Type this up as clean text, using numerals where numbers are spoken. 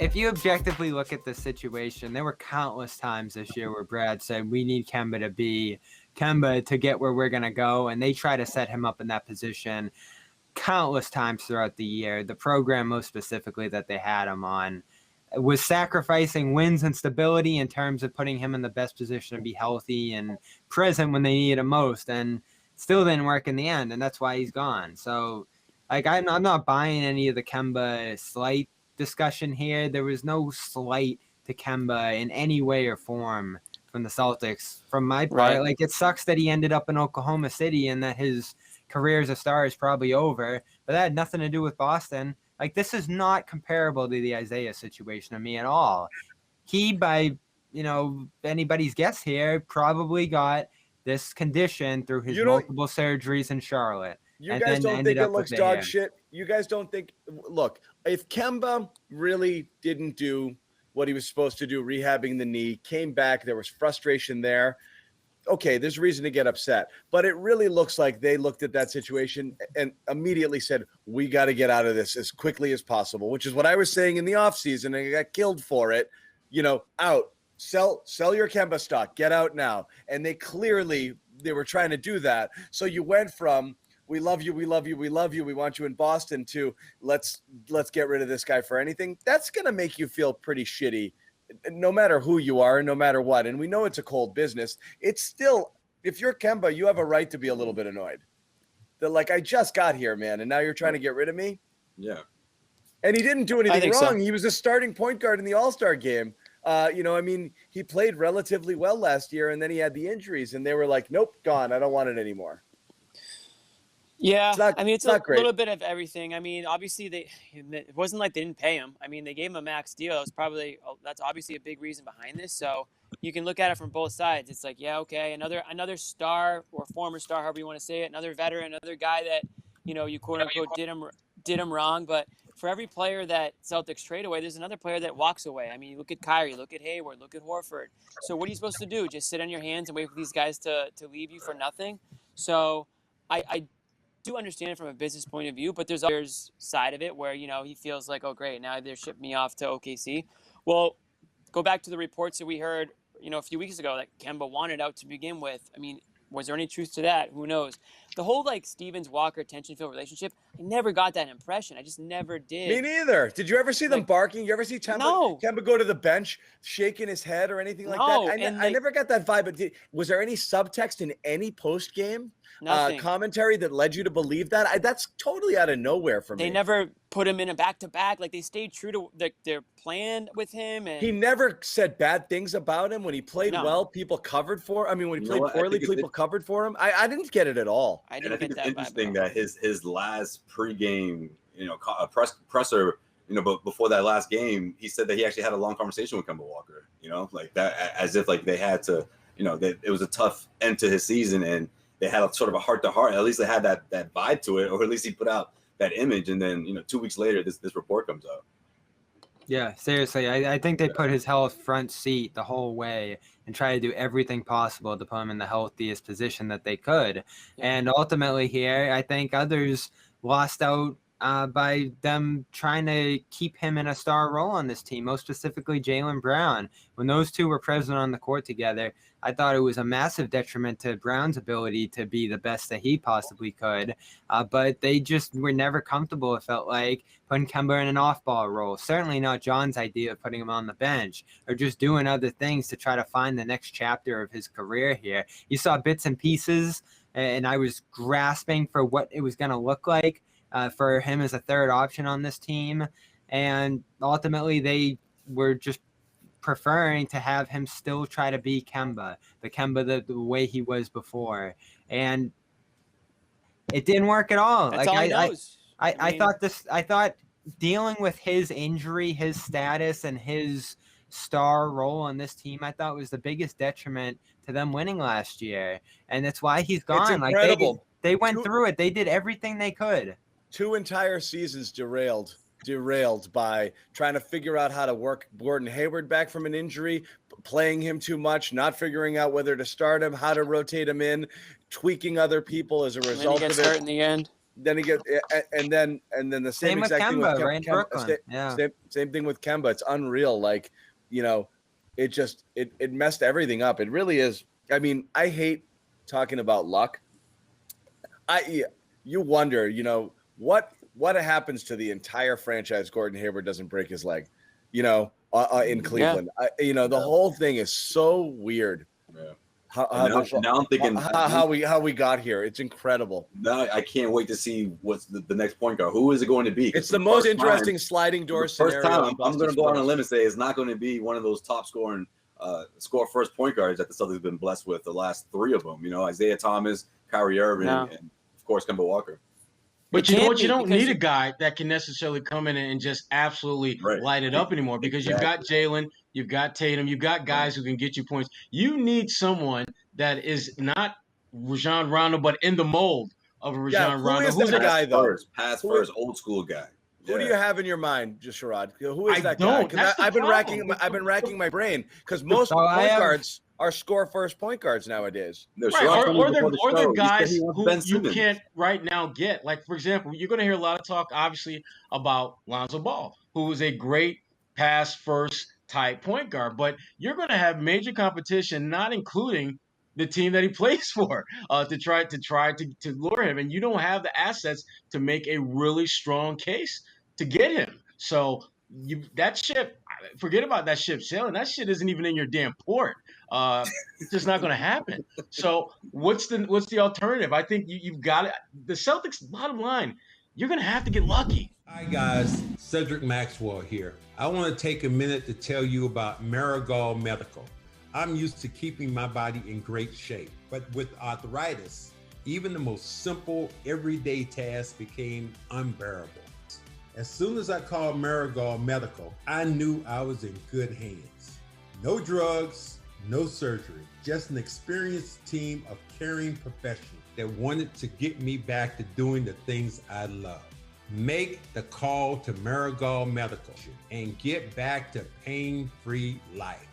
if you objectively look at the situation, there were countless times this year where Brad said, we need Kemba to get where we're going to go. And they try to set him up in that position countless times throughout the year. The program, most specifically, that they had him on was sacrificing wins and stability in terms of putting him in the best position to be healthy and present when they needed him most. And still didn't work in the end. And that's why he's gone. So, like, I'm not buying any of the Kemba slight discussion here. There was no slight to Kemba in any way or form from the Celtics. From my part, like, it sucks that he ended up in Oklahoma City and that his career as a star is probably over, but that had nothing to do with Boston. Like, this is not comparable to the Isaiah situation to me at all. He, by, anybody's guess here, probably got this condition through his multiple surgeries in Charlotte. You guys don't think it looks dog shit? You guys don't think – look, if Kemba really didn't do what he was supposed to do, rehabbing the knee, came back, there was frustration there, okay, there's reason to get upset. But it really looks like they looked at that situation and immediately said, we got to get out of this as quickly as possible, which is what I was saying in the offseason, and I got killed for it. Out. Sell your Kemba stock. Get out now. And they were trying to do that. So you went from – we love you, we love you, we love you, we want you in Boston, to let's get rid of this guy for anything. That's going to make you feel pretty shitty, no matter who you are, no matter what. And we know it's a cold business. It's still, if you're Kemba, you have a right to be a little bit annoyed. They're like, I just got here, man, and now you're trying to get rid of me? Yeah. And he didn't do anything wrong. So. He was a starting point guard in the All-Star game. He played relatively well last year, and then he had the injuries, and they were like, nope, gone. I don't want it anymore. Yeah, it's a little bit of everything. I mean, obviously it wasn't like they didn't pay him. I mean, they gave him a max deal. That's obviously a big reason behind this. So you can look at it from both sides. It's like, yeah, okay, another star or former star, however you want to say it, another veteran, another guy that, you quote unquote did him wrong. But for every player that Celtics trade away, there's another player that walks away. I mean, you look at Kyrie, look at Hayward, look at Horford. So what are you supposed to do? Just sit on your hands and wait for these guys to leave you for nothing? So I do understand it from a business point of view, but there's other side of it where, he feels like, oh, great, now they're shipping me off to OKC. Well, go back to the reports that we heard, a few weeks ago that Kemba wanted out to begin with. I mean, was there any truth to that? Who knows? The whole, Stevens-Walker tension-filled relationship, I never got that impression. I just never did. Me neither. Did you ever see them barking? You ever see Kemba go to the bench, shaking his head or anything like that? I never got that vibe. But was there any subtext in any post-game commentary that led you to believe that? That's totally out of nowhere for me. They never put him in a back-to-back. They stayed true to their plan with him. And he never said bad things about him. When he played well, people covered for him. I mean, when he played poorly, people covered for him. I didn't get it at all. I think it's interesting that his last pregame, presser, but before that last game, he said that he actually had a long conversation with Kemba Walker, like that, as if they had to, that it was a tough end to his season and they had a sort of a heart to heart. At least they had that vibe to it, or at least he put out that image. And then, 2 weeks later, this report comes out. Yeah, seriously. I think they put his health front seat the whole way and try to do everything possible to put him in the healthiest position that they could. Yeah. And ultimately here, I think others lost out by them trying to keep him in a star role on this team, most specifically Jaylen Brown. When those two were present on the court together, I thought it was a massive detriment to Brown's ability to be the best that he possibly could. But they just were never comfortable, it felt like, putting Kemba in an off-ball role. Certainly not John's idea of putting him on the bench or just doing other things to try to find the next chapter of his career here. You saw bits and pieces, and I was grasping for what it was going to look like for him as a third option on this team. And ultimately, they were just preferring to have him still try to be Kemba, the way he was before. And it didn't work at all. That's all he knows. I thought dealing with his injury, his status, and his star role on this team, I thought was the biggest detriment to them winning last year. And that's why he's gone. It's incredible. They went through it. They did everything they could. 2 entire seasons derailed by trying to figure out how to work Gordon Hayward back from an injury, playing him too much, not figuring out whether to start him, how to rotate him in, tweaking other people as a result of it. Hurt in the end. Then he gets, and then the same exact thing with Kemba, right in Brooklyn. Same thing with Kemba. It's unreal. Like, it just it messed everything up. It really is. I mean, I hate talking about luck. You wonder, what happens to the entire franchise. Gordon Hayward doesn't break his leg, in Cleveland. Yeah. The whole thing is so weird. Yeah. Now I'm thinking how we got here. It's incredible. Now I can't wait to see what's the next point guard. Who is it going to be? It's the most interesting sliding door scenario. First time, I'm going to go on a limb and say it's not going to be one of those top scoring score first point guards that the Celtics have been blessed with the last three of them. Isaiah Thomas, Kyrie Irving, and of course Kemba Walker. But you know what? You don't need a guy that can necessarily come in and just absolutely light it up anymore, because you've got Jalen, you've got Tatum, you've got guys who can get you points. You need someone that is not Rajon Rondo, but in the mold of a Rajon Rondo. Who's the guy, though? Pass first, old school guy. Who do you have in your mind, Sherrod? Who is that guy? Because I've been racking my brain, because most point guards are score first point guards nowadays. Right. Or they're guys who you can't right now get. Like, for example, you're going to hear a lot of talk, obviously, about Lonzo Ball, who is a great pass first type point guard, but you're going to have major competition, not including the team that he plays for, to try to lure him, and you don't have the assets to make a really strong case to get him. So forget about that ship sailing. That shit isn't even in your damn port. It's just not going to happen. So what's the alternative? I think you've got it. The Celtics, bottom line, you're going to have to get lucky. Hi guys, Cedric Maxwell here. I want to take a minute to tell you about Marigold Medical. I'm used to keeping my body in great shape, but with arthritis, even the most simple everyday tasks became unbearable. As soon as I called Marigold Medical, I knew I was in good hands. No drugs, no surgery, just an experienced team of caring professionals that wanted to get me back to doing the things I love. Make the call to Marigold Medical and get back to pain-free life.